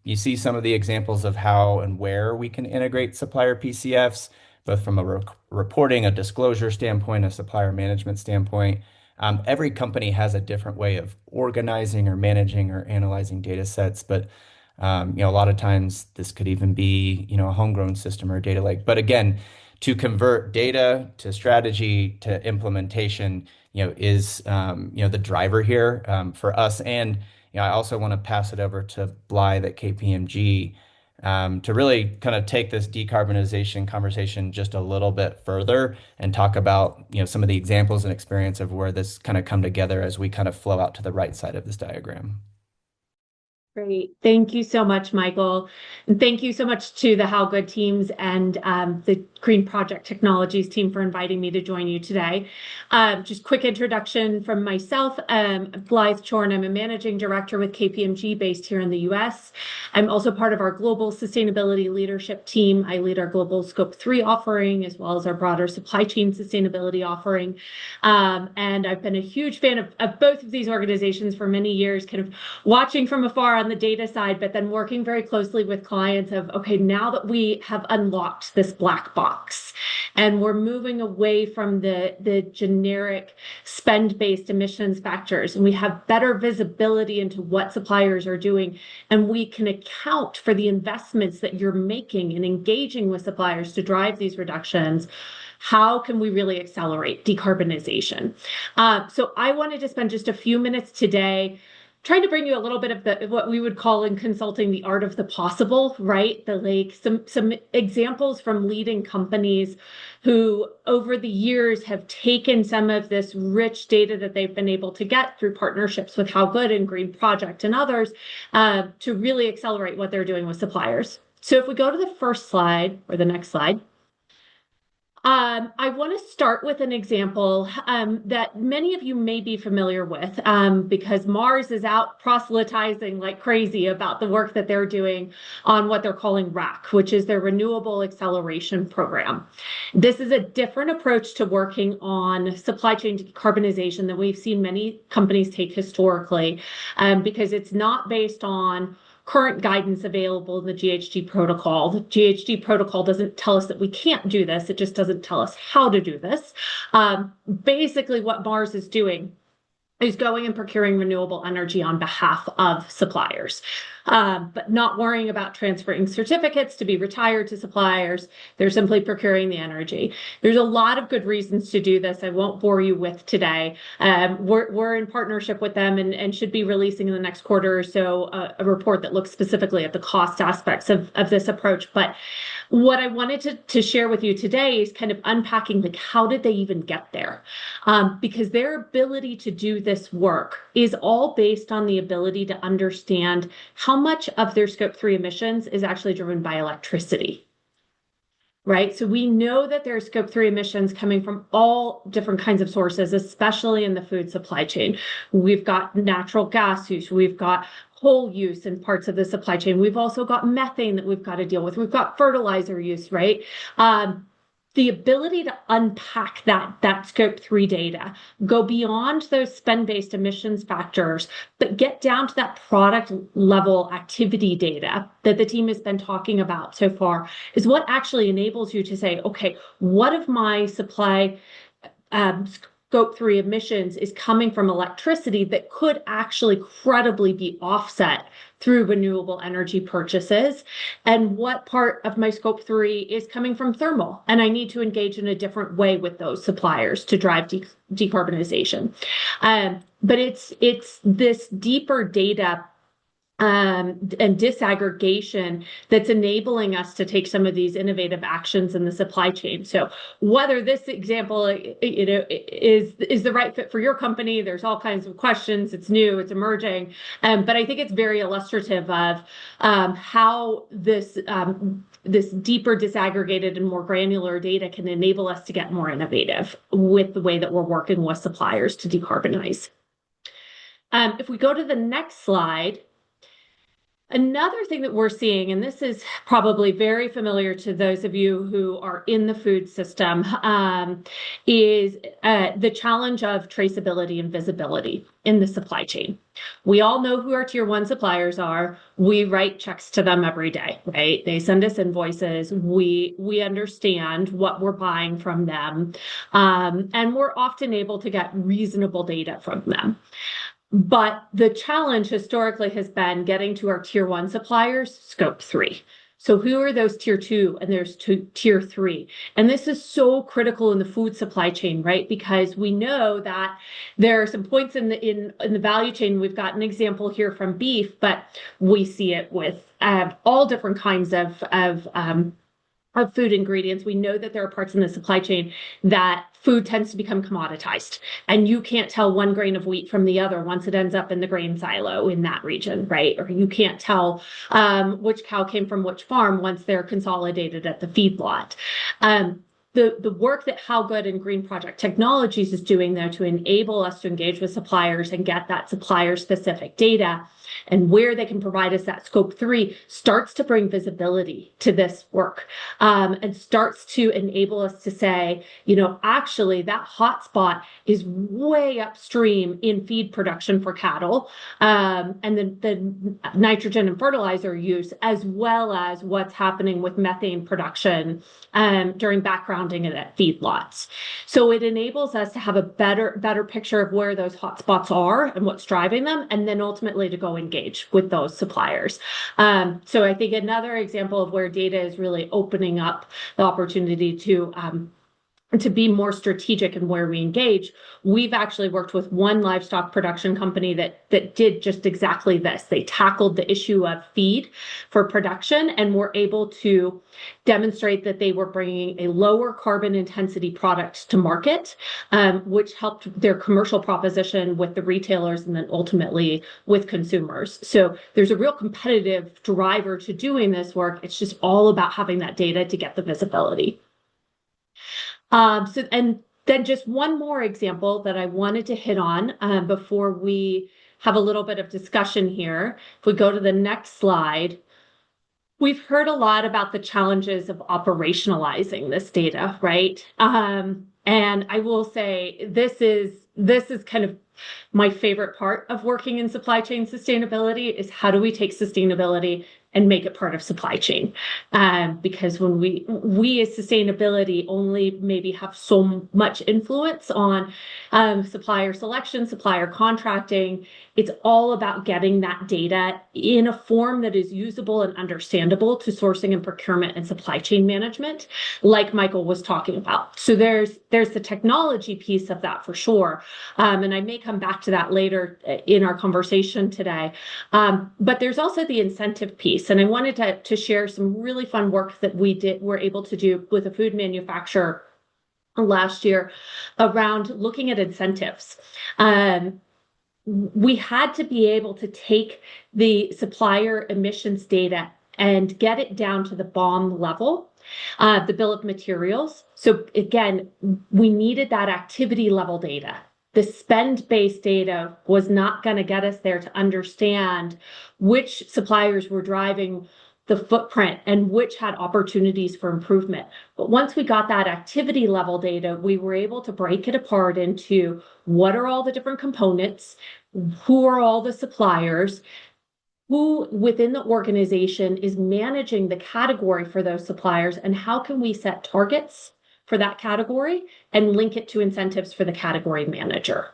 you see some of the examples of how and where we can integrate supplier PCFs, both from a reporting, a disclosure standpoint, a supplier management standpoint. Every company has a different way of organizing or managing or analyzing data sets, but a lot of times this could even be, a homegrown system or a data lake. But again, to convert data to strategy to implementation, is, the driver here for us. And, I also want to pass it over to Blythe at KPMG to really kind of take this decarbonization conversation just a little bit further and talk about, some of the examples and experience of where this kind of come together as we kind of flow out to the right side of this diagram.
Great. Thank you so much, Michael. And thank you so much to the HowGood teams and the Green Project Technologies team for inviting me to join you today. Just quick introduction from myself. Blythe Chorn. I'm a managing director with KPMG based here in the US. I'm also part of our global sustainability leadership team. I lead our global Scope 3 offering as well as our broader supply chain sustainability offering. And I've been a huge fan of both of these organizations for many years, kind of watching from afar on the data side, but then working very closely with clients of, okay, now that we have unlocked this black box and we're moving away from the generic spend-based emissions factors, and we have better visibility into what suppliers are doing, and we can account for the investments that you're making and engaging with suppliers to drive these reductions. How can we really accelerate decarbonization? So I wanted to spend just a few minutes today trying to bring you a little bit of what we would call in consulting the art of the possible, right? Some examples from leading companies who over the years have taken some of this rich data that they've been able to get through partnerships with HowGood and Green Project and others to really accelerate what they're doing with suppliers. So if we go to the first slide or the next slide, I want to start with an example that many of you may be familiar with because Mars is out proselytizing like crazy about the work that they're doing on what they're calling RAC, which is their Renewable Acceleration Program. This is a different approach to working on supply chain decarbonization than we've seen many companies take historically because it's not based on current guidance available in the GHG protocol. The GHG protocol doesn't tell us that we can't do this. It just doesn't tell us how to do this. Basically, what Mars is doing is going and procuring renewable energy on behalf of suppliers, but not worrying about transferring certificates to be retired to suppliers. They're simply procuring the energy. There's a lot of good reasons to do this. I won't bore you with today. We're in partnership with them and should be releasing in the next quarter or so a report that looks specifically at the cost aspects of this approach. But what I wanted to share with you today is kind of unpacking like how did they even get there? Because their ability to do this work is all based on the ability to understand how much of their Scope 3 emissions is actually driven by electricity. Right? So we know that there's Scope 3 emissions coming from all different kinds of sources, especially in the food supply chain. We've got natural gas use, we've got coal use in parts of the supply chain. We've also got methane that we've got to deal with. We've got fertilizer use, right? The ability to unpack that Scope 3 data, go beyond those spend-based emissions factors, but get down to that product level activity data that the team has been talking about so far is what actually enables you to say, okay, what of my supply Scope 3 emissions is coming from electricity that could actually credibly be offset through renewable energy purchases, and what part of my Scope 3 is coming from thermal, and I need to engage in a different way with those suppliers to drive decarbonization. But it's this deeper data and disaggregation that's enabling us to take some of these innovative actions in the supply chain. So whether this example, is the right fit for your company, there's all kinds of questions. It's new, it's emerging, but I think it's very illustrative of how this deeper disaggregated and more granular data can enable us to get more innovative with the way that we're working with suppliers to decarbonize. If we go to the next slide, another thing that we're seeing, and this is probably very familiar to those of you who are in the food system, is the challenge of traceability and visibility in the supply chain. We all know who our tier one suppliers are. We write checks to them every day, right? They send us invoices. We understand what we're buying from them, and we're often able to get reasonable data from them. But the challenge historically has been getting to our tier one suppliers, scope 3. So who are those tier 2 and there's tier 3? And this is so critical in the food supply chain, right? Because we know that there are some points in the value chain. We've got an example here from beef, but we see it with all different kinds of food ingredients. We know that there are parts in the supply chain that food tends to become commoditized, and you can't tell one grain of wheat from the other once it ends up in the grain silo in that region, right? Or you can't tell which cow came from which farm once they're consolidated at the feedlot. The work that HowGood and Green Project Technologies is doing, though, to enable us to engage with suppliers and get that supplier-specific data and where they can provide us that scope 3 starts to bring visibility to this work, and starts to enable us to say, actually that hotspot is way upstream in feed production for cattle, and the nitrogen and fertilizer use, as well as what's happening with methane production during backgrounding at feedlots. So it enables us to have a better picture of where those hotspots are and what's driving them, and then ultimately to go engage with those suppliers. So I think another example of where data is really opening up the opportunity to be more strategic in where we engage. We've actually worked with one livestock production company that did just exactly this. They tackled the issue of feed for production and were able to demonstrate that they were bringing a lower carbon intensity product to market, which helped their commercial proposition with the retailers and then ultimately with consumers. So there's a real competitive driver to doing this work. It's just all about having that data to get the visibility. And then just one more example that I wanted to hit on before we have a little bit of discussion here. If we go to the next slide, we've heard a lot about the challenges of operationalizing this data, right? And I will say this is kind of my favorite part of working in supply chain sustainability is how do we take sustainability and make it part of supply chain? Because when we as sustainability only maybe have so much influence on supplier selection, supplier contracting, it's all about getting that data in a form that is usable and understandable to sourcing and procurement and supply chain management, like Michael was talking about. So there's the technology piece of that for sure. And I may come back to that later in our conversation today. But there's also the incentive piece. And I wanted to share some really fun work that we're able to do with a food manufacturer last year around looking at incentives. We had to be able to take the supplier emissions data and get it down to the BOM level, the bill of materials. So again, we needed that activity level data. The spend-based data was not going to get us there to understand which suppliers were driving the footprint and which had opportunities for improvement. But once we got that activity level data, we were able to break it apart into what are all the different components, who are all the suppliers, who within the organization is managing the category for those suppliers, and how can we set targets for that category and link it to incentives for the category manager.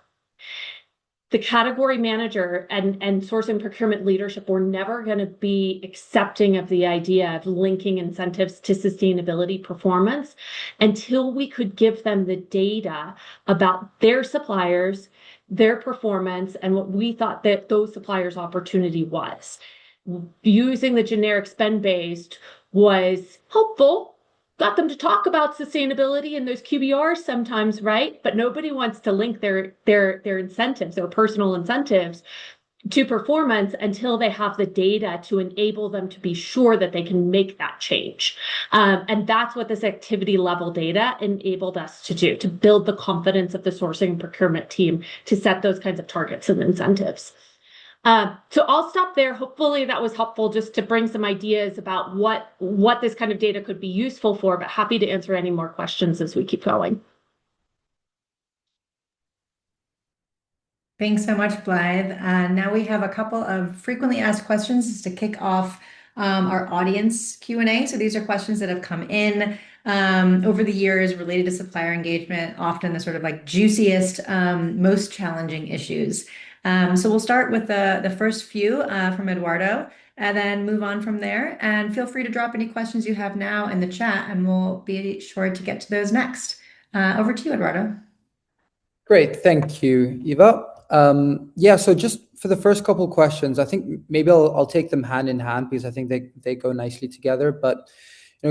The category manager and source and procurement leadership were never going to be accepting of the idea of linking incentives to sustainability performance until we could give them the data about their suppliers, their performance, and what we thought that those suppliers' opportunity was. using the generic spend-based was helpful, got them to talk about sustainability in those QBRs sometimes, right? But nobody wants to link their incentives, their personal incentives to performance until they have the data to enable them to be sure that they can make that change. And that's what this activity level data enabled us to do, to build the confidence of the sourcing and procurement team to set those kinds of targets and incentives. So I'll stop there. Hopefully that was helpful just to bring some ideas about what this kind of data could be useful for, but happy to answer any more questions as we keep going.
Thanks so much, Blythe. Now we have a couple of frequently asked questions to kick off our audience Q&A. So these are questions that have come in over the years related to supplier engagement, often the sort of like juiciest, most challenging issues. So we'll start with the first few from Eduardo and then move on from there. And feel free to drop any questions you have now in the chat, and we'll be sure to get to those next. Over to you, Eduardo.
Great, thank you, Eva. Yeah, so just for the first couple of questions, I think maybe I'll take them hand in hand because I think they go nicely together. But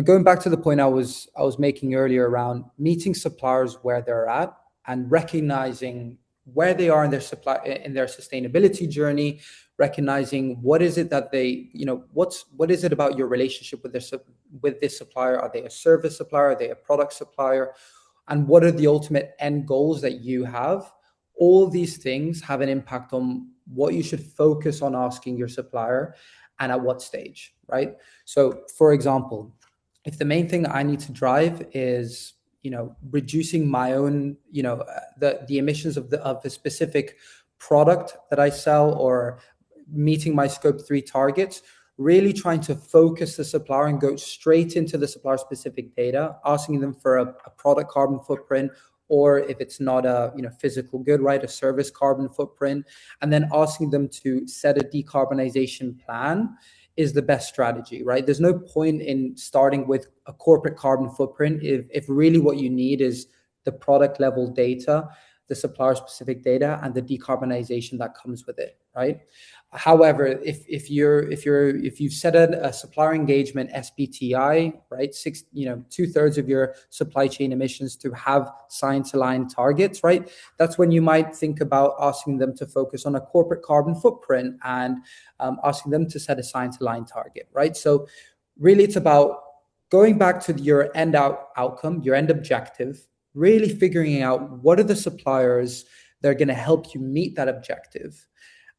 going back to the point I was making earlier around meeting suppliers where they're at and recognizing where they are in their sustainability journey, recognizing what is it that they, what is it about your relationship with this supplier? Are they a service supplier? Are they a product supplier? And what are the ultimate end goals that you have? All these things have an impact on what you should focus on asking your supplier and at what stage, right? So for example, if the main thing I need to drive is, reducing my own, the emissions of the specific product that I sell or meeting my scope 3 targets, really trying to focus the supplier and go straight into the supplier specific data, asking them for a product carbon footprint, or if it's not a physical good, right, a service carbon footprint, and then asking them to set a decarbonization plan is the best strategy, right? There's no point in starting with a corporate carbon footprint if really what you need is the product level data, the supplier specific data, and the decarbonization that comes with it, right? However, if you've set a supplier engagement SBTI, right, 2/3 of your supply chain emissions to have science-aligned targets, right, that's when you might think about asking them to focus on a corporate carbon footprint and asking them to set a science-aligned target, right? So really, it's about going back to your end outcome, your end objective, really figuring out what are the suppliers that are going to help you meet that objective.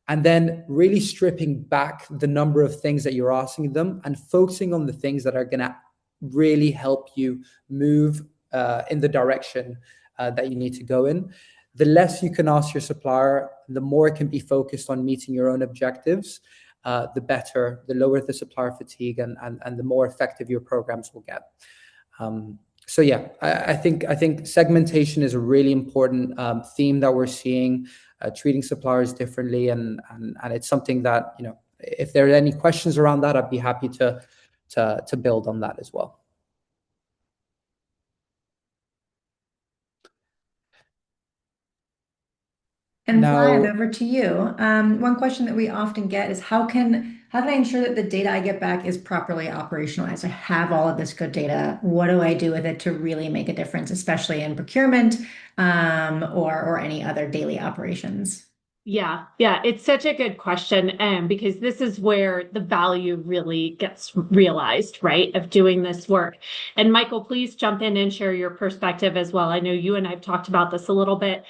And then really stripping back the number of things that you're asking them and focusing on the things that are going to really help you move in the direction that you need to go in. The less you can ask your supplier, the more it can be focused on meeting your own objectives, the better, the lower the supplier fatigue, and the more effective your programs will get. So yeah, I think segmentation is a really important theme that we're seeing. Treating suppliers differently, and it's something that if there are any questions around that, I'd be happy to build on that as well.
And Blythe, over to you. One question that we often get is how can I ensure that the data I get back is properly operationalized? I have all of this good data. What do I do with it to really make a difference, especially in procurement or any other daily operations?
Yeah, it's such a good question, because this is where the value really gets realized, right, of doing this work. And Michael, please jump in and share your perspective as well. I know you and I've talked about this a little bit.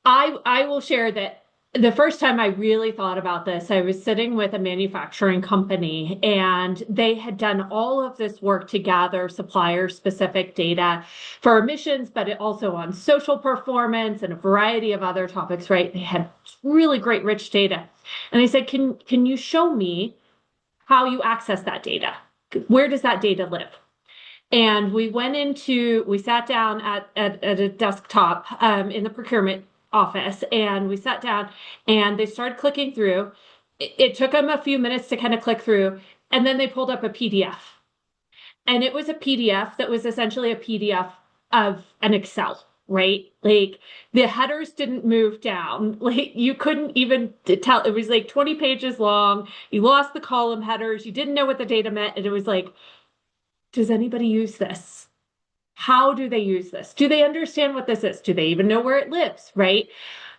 I will share that the first time I really thought about this, I was sitting with a manufacturing company, and they had done all of this work to gather supplier-specific data for emissions, but also on social performance and a variety of other topics, right? They had really great, rich data. And I said, can you show me how you access that data? Where does that data live? And we sat down at a desktop in the procurement office, and we sat down and they started clicking through. It took them a few minutes to kind of click through, and then they pulled up a PDF. And it was a PDF that was essentially a PDF of an Excel, right? Like the headers didn't move down. Like you couldn't even tell. It was like 20 pages long. You lost the column headers. You didn't know what the data meant. And it was like, does anybody use this? How do they use this? Do they understand what this is? Do they even know where it lives? Right.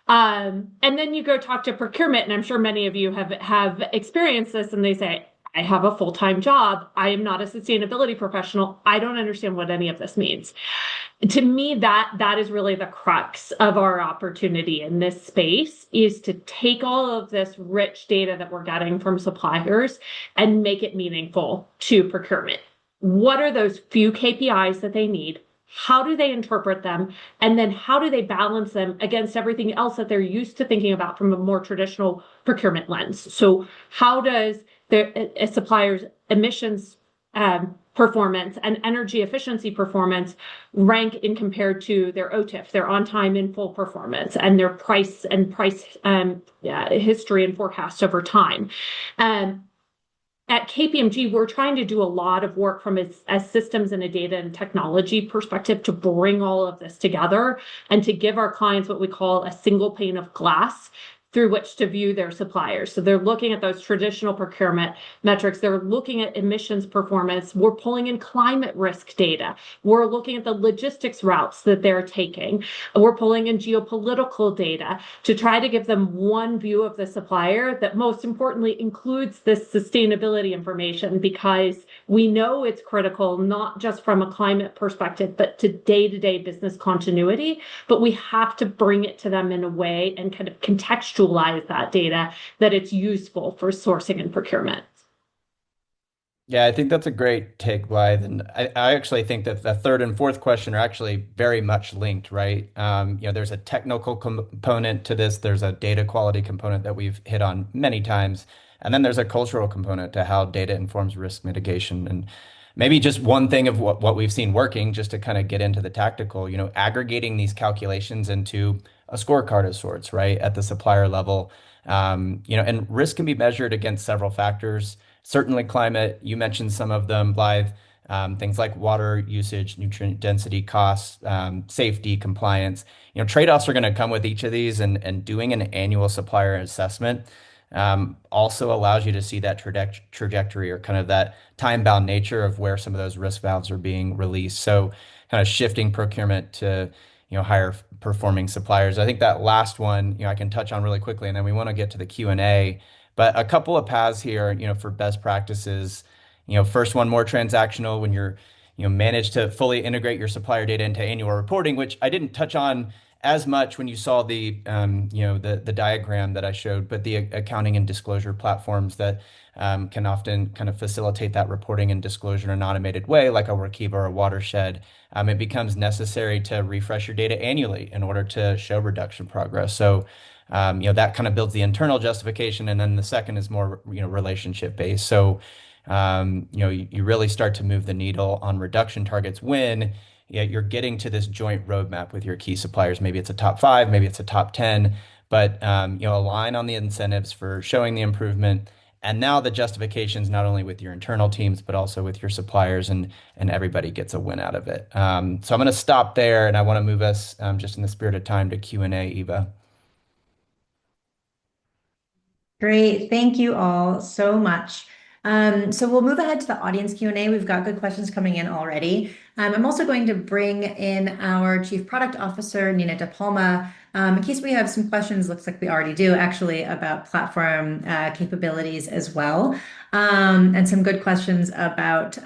And then you go talk to procurement, and I'm sure many of you have experienced this, and they say, I have a full-time job. I am not a sustainability professional. I don't understand what any of this means. To me, that is really the crux of our opportunity in this space, is to take all of this rich data that we're getting from suppliers and make it meaningful to procurement. What are those few KPIs that they need? How do they interpret them? And then how do they balance them against everything else that they're used to thinking about from a more traditional procurement lens? So how does a supplier's emissions performance and energy efficiency performance rank in compared to their OTIF, their on time in full performance, and their price history and forecast over time? At KPMG, we're trying to do a lot of work from a systems and a data and technology perspective to bring all of this together and to give our clients what we call a single pane of glass through which to view their suppliers. So they're looking at those traditional procurement metrics. They're looking at emissions performance. We're pulling in climate risk data. We're looking at the logistics routes that they're taking. We're pulling in geopolitical data to try to give them one view of the supplier that most importantly includes this sustainability information, because we know it's critical, not just from a climate perspective, but to day-to-day business continuity. But we have to bring it to them in a way and kind of contextualize that data that it's useful for sourcing and procurement.
Yeah, I think that's a great take, Blythe. And I actually think that the third and fourth question are actually very much linked, right? There's a technical component to this. There's a data quality component that we've hit on many times. And then there's a cultural component to how data informs risk mitigation. And maybe just one thing of what we've seen working, just to kind of get into the tactical, aggregating these calculations into a scorecard of sorts, right, at the supplier level. And risk can be measured against several factors. Certainly climate, you mentioned some of them, Blythe. Things like water usage, nutrient density, costs, safety, compliance. Trade-offs are going to come with each of these, and doing an annual supplier assessment also allows you to see that trajectory, or kind of that time-bound nature of where some of those risk valves are being released. So kind of shifting procurement to higher performing suppliers. I think that last one, I can touch on really quickly, and then we want to get to the Q&A. But a couple of paths here, for best practices. First one, more transactional, when you're, manage to fully integrate your supplier data into annual reporting, which I didn't touch on as much when you saw the diagram that I showed, but the accounting and disclosure platforms that can often kind of facilitate that reporting and disclosure in an automated way, like a Workiva or a Watershed. It becomes necessary to refresh your data annually in order to show reduction progress. So that kind of builds the internal justification. And then the second is more, relationship based. So, you really start to move the needle on reduction targets when you're getting to this joint roadmap with your key suppliers. Maybe it's a top 5, maybe it's a top 10, but, align on the incentives for showing the improvement. And now the justifications, not only with your internal teams, but also with your suppliers, and everybody gets a win out of it. So I'm going to stop there, and I want to move us, just in the spirit of time, to Q&A, Eva.
Great. Thank you all so much. So we'll move ahead to the audience Q&A. We've got good questions coming in already. I'm also going to bring in our Chief Product Officer, Nina De Palma, in case we have some questions. Looks like we already do, actually, about platform capabilities as well. And some good questions about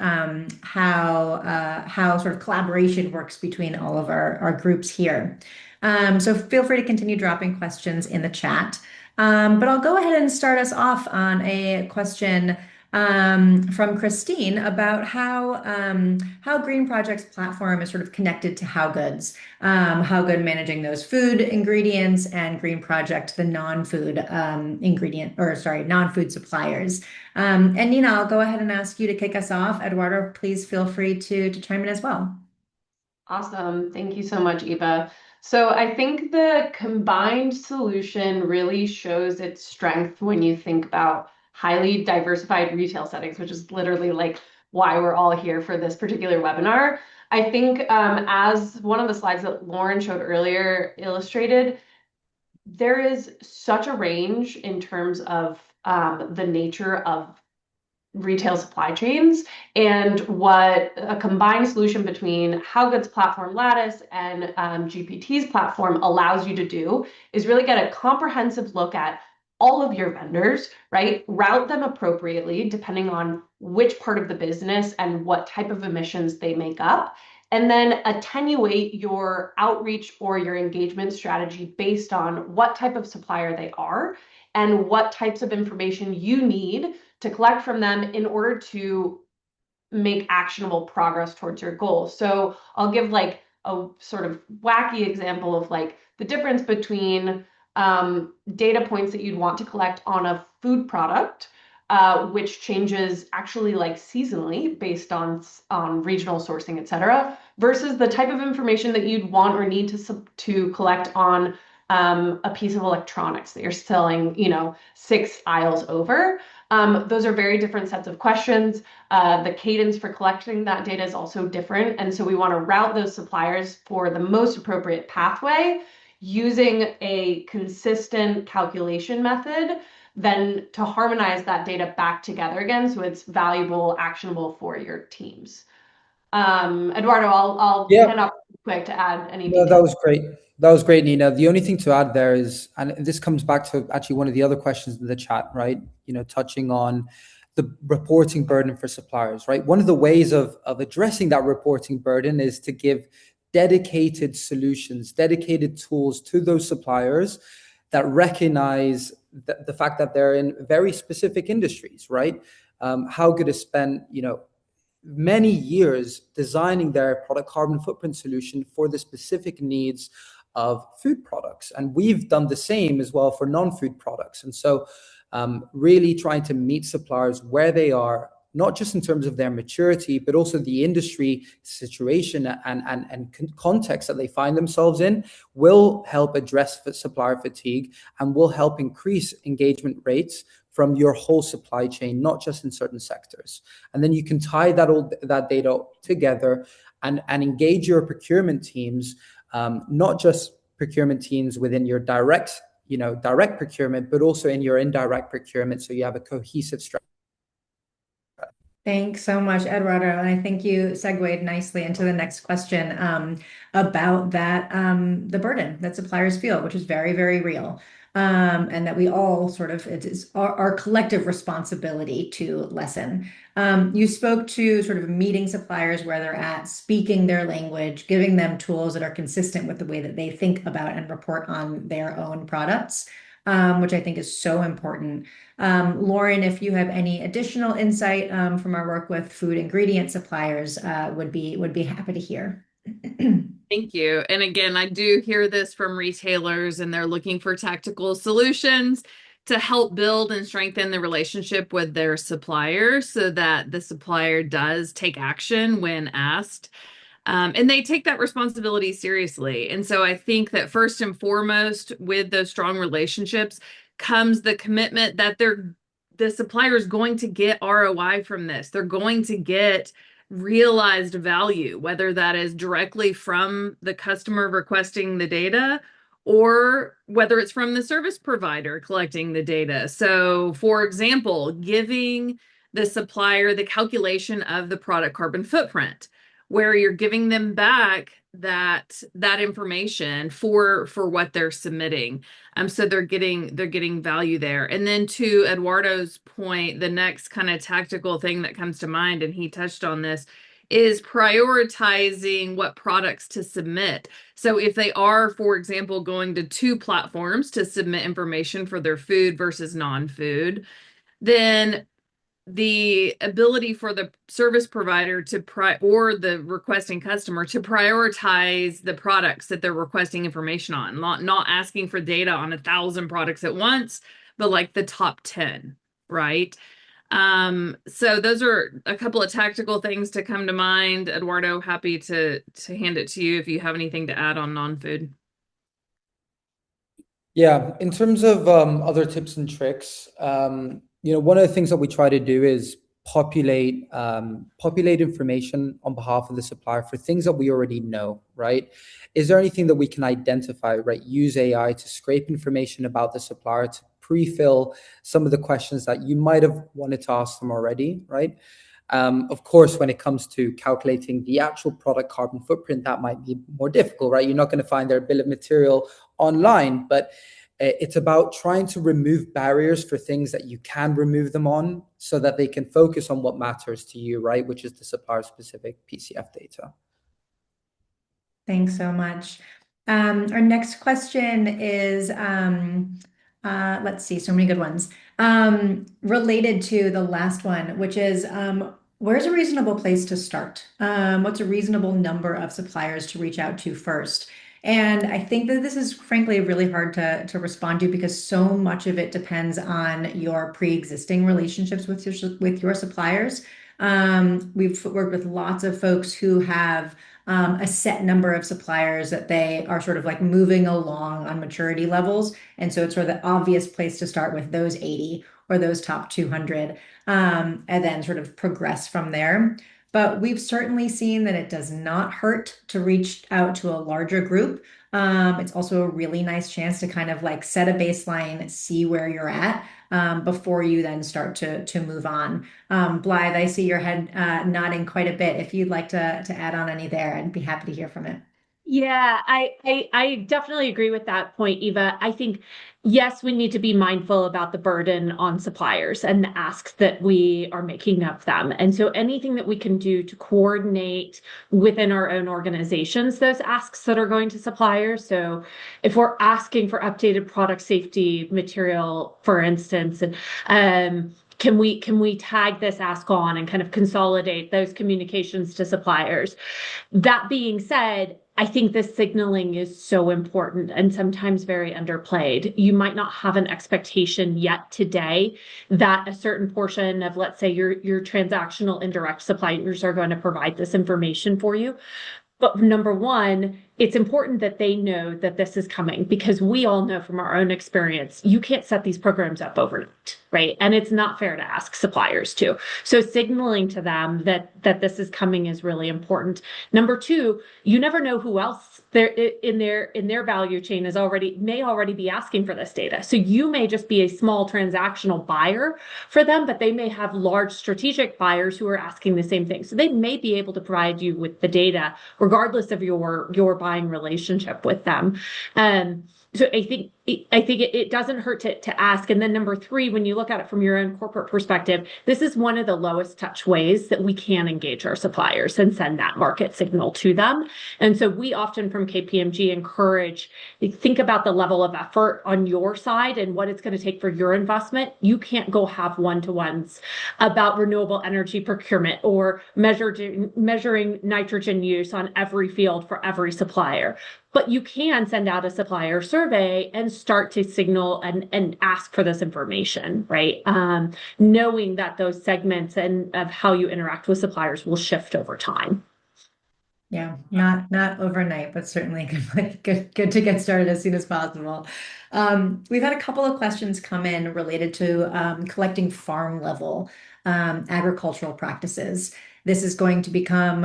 how sort of collaboration works between all of our groups here. So feel free to continue dropping questions in the chat. But I'll go ahead and start us off on a question from Christine about how Green Project's platform is sort of connected to HowGood's, HowGood managing those food ingredients, and Green Project the non-food non-food suppliers. And Nina, I'll go ahead and ask you to kick us off. Eduardo, please feel free to chime in as well.
Awesome. Thank you so much, Eva. So I think the combined solution really shows its strength when you think about highly diversified retail settings, which is literally like why we're all here for this particular webinar. I think as one of the slides that Lauren showed earlier illustrated, there is such a range in terms of the nature of retail supply chains, and what a combined solution between HowGood's platform Lattice and GPT's platform allows you to do is really get a comprehensive look at all of your vendors, right? Route them appropriately depending on which part of the business and what type of emissions they make up, and then attenuate your outreach or your engagement strategy based on what type of supplier they are and what types of information you need to collect from them in order to make actionable progress towards your goal. So I'll give like a sort of wacky example of like the difference between data points that you'd want to collect on a food product, which changes actually like seasonally based on regional sourcing, et cetera, versus the type of information that you'd want or need to collect on a piece of electronics that you're selling, 6 aisles over. Those are very different sets of questions. The cadence for collecting that data is also different. And so we want to route those suppliers for the most appropriate pathway using a consistent calculation method, then to harmonize that data back together again so it's valuable, actionable for your teams. Eduardo, I'll
Yeah.
hand off quick to add any
No,
details.
that was great. That was great, Nina. The only thing to add there is, and this comes back to actually one of the other questions in the chat, right? Touching on the reporting burden for suppliers, right? One of the ways of addressing that reporting burden is to give dedicated solutions, dedicated tools to those suppliers that recognize the fact that they're in very specific industries, right? HowGood has spent, many years designing their product carbon footprint solution for the specific needs of food products. And we've done the same as well for non-food products. And so really trying to meet suppliers where they are, not just in terms of their maturity, but also the industry situation and context that they find themselves in, will help address supplier fatigue and will help increase engagement rates from your whole supply chain, not just in certain sectors. And then you can tie that data together and engage your procurement teams, not just procurement teams within your direct procurement, but also in your indirect procurement, so you have a cohesive strategy.
Thanks so much, Eduardo. And I think you segued nicely into the next question about that, the burden that suppliers feel, which is very, very real. And that we all it is our collective responsibility to lessen. You spoke to sort of meeting suppliers where they're at, speaking their language, giving them tools that are consistent with the way that they think about and report on their own products, which I think is so important. Lauren, if you have any additional insight from our work with food ingredient suppliers, would be happy to hear.
Thank you. And again, I do hear this from retailers, and they're looking for tactical solutions to help build and strengthen the relationship with their suppliers so that the supplier does take action when asked. And they take that responsibility seriously. And so I think that first and foremost, with those strong relationships, comes the commitment that the supplier is going to get ROI from this. They're going to get realized value, whether that is directly from the customer requesting the data or whether it's from the service provider collecting the data. So, for example, giving the supplier the calculation of the product carbon footprint, where you're giving them back that information for what they're submitting. So they're getting value there. And then to Eduardo's point, the next kind of tactical thing that comes to mind, and he touched on this, is prioritizing what products to submit. So if they are, for example, going to 2 platforms to submit information for their food versus non-food, then the ability for the service provider or the requesting customer to prioritize the products that they're requesting information on, not asking for data on 1,000 products at once, but like the top 10, right? So those are a couple of tactical things to come to mind. Eduardo, happy to hand it to you if you have anything to add on non-food.
Yeah, in terms of other tips and tricks, one of the things that we try to do is populate information on behalf of the supplier for things that we already know, right? Is there anything that we can identify, right? Use AI to scrape information about the supplier to pre-fill some of the questions that you might have wanted to ask them already, right? Of course, when it comes to calculating the actual product carbon footprint, that might be more difficult, right? You're not going to find their bill of material online, but it's about trying to remove barriers for things that you can remove them on so that they can focus on what matters to you, right? Which is the supplier specific PCF data.
Thanks so much. Our next question is, let's see, so many good ones. Related to the last one, which is, where's a reasonable place to start? What's a reasonable number of suppliers to reach out to first? And I think that this is frankly really hard to respond to because so much of it depends on your pre-existing relationships with your suppliers. We've worked with lots of folks who have a set number of suppliers that they are sort of like moving along on maturity levels. And so it's sort of the obvious place to start with those 80 or those top 200, and then sort of progress from there. But we've certainly seen that it does not hurt to reach out to a larger group. It's also a really nice chance to kind of like set a baseline, see where you're at, before you then start to move on. Blythe, I see your head nodding quite a bit. If you'd like to add on any there, I'd be happy to hear from it.
Yeah, I definitely agree with that point, Eva. I think, yes, we need to be mindful about the burden on suppliers and the asks that we are making of them. And so anything that we can do to coordinate within our own organizations, those asks that are going to suppliers. So if we're asking for updated product safety material, for instance, and can we tag this ask on and kind of consolidate those communications to suppliers? That being said, I think the signaling is so important and sometimes very underplayed. You might not have an expectation yet today that a certain portion of, let's say, your transactional indirect suppliers are going to provide this information for you. But number one, it's important that they know that this is coming because we all know from our own experience, you can't set these programs up overnight, right? And it's not fair to ask suppliers to. So signaling to them that this is coming is really important. Number two, you never know who else in their value chain may already be asking for this data. So you may just be a small transactional buyer for them, but they may have large strategic buyers who are asking the same thing. So they may be able to provide you with the data regardless of your buying relationship with them. So I think it doesn't hurt to ask. And then number three, when you look at it from your own corporate perspective, this is one of the lowest touch ways that we can engage our suppliers and send that market signal to them. And so we often from KPMG encourage, think about the level of effort on your side and what it's going to take for your investment. You can't go have one-to-ones about renewable energy procurement or measuring nitrogen use on every field for every supplier. But you can send out a supplier survey and start to signal and ask for this information, right? Knowing that those segments and of how you interact with suppliers will shift over time.
Yeah, not overnight, but certainly good to get started as soon as possible. We've had a couple of questions come in related to collecting farm level agricultural practices. This is going to become,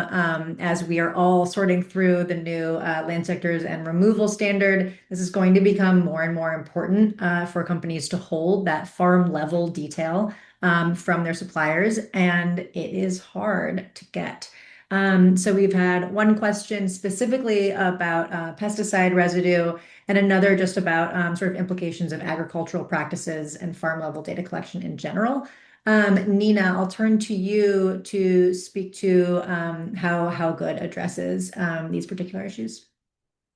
as we are all sorting through the new land sectors and removal standard, this is going to become more and more important for companies to hold that farm level detail from their suppliers, and it is hard to get. So we've had one question specifically about pesticide residue and another just about sort of implications of agricultural practices and farm level data collection in general. Nina, I'll turn to you to speak to how HowGood addresses these particular issues.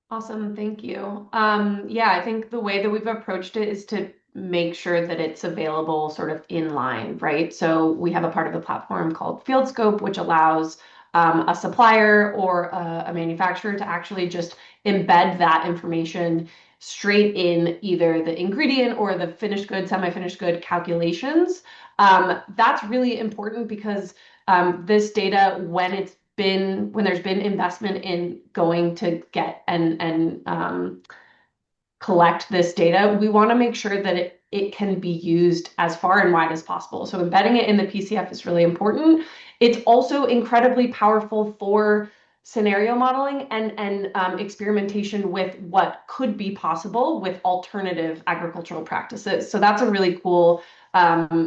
Awesome, thank you. Yeah, I think the way that we've approached it is to make sure that it's available sort of in line, right? So we have a part of the platform called Field Scope, which allows a supplier or a manufacturer to actually just embed that information straight in either the ingredient or the finished good, semi-finished good calculations. That's really important because this data, when there's been investment in going to get and collect this data, we want to make sure that it can be used as far and wide as possible. So embedding it in the PCF is really important. It's also incredibly powerful for scenario modeling and experimentation with what could be possible with alternative agricultural practices. So that's a really cool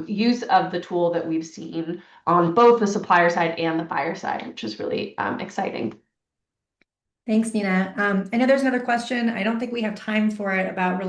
use of the tool that we've seen on both the supplier side and the buyer side, which is really exciting.
Thanks, Nina. I know there's another question. I don't think we have time for it about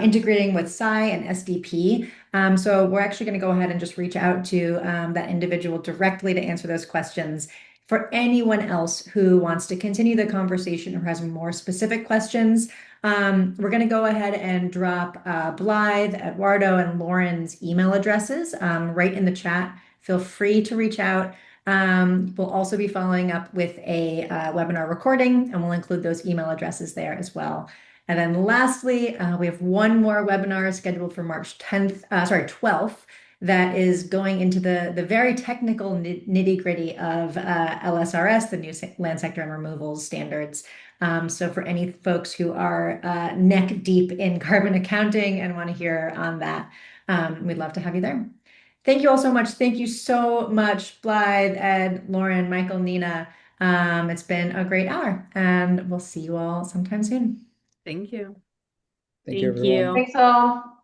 integrating with SCI and SDP. So we're actually going to go ahead and just reach out to that individual directly to answer those questions. For anyone else who wants to continue the conversation or has more specific questions, we're going to go ahead and drop Blythe, Eduardo, and Lauren's email addresses right in the chat. Feel free to reach out. We'll also be following up with a webinar recording, and we'll include those email addresses there as well. And then lastly, we have one more webinar scheduled for March 12th, that is going into the very technical nitty-gritty of LSRS, the new land sector and removals standards. So for any folks who are neck deep in carbon accounting and want to hear on that, we'd love to have you there. Thank you all so much. Thank you so much, Blythe, Ed, Lauren, Michael, Nina. It's been a great hour, and we'll see you all sometime soon.
Thank you.
Thank you,
Thank
everyone.
you.
Thanks all.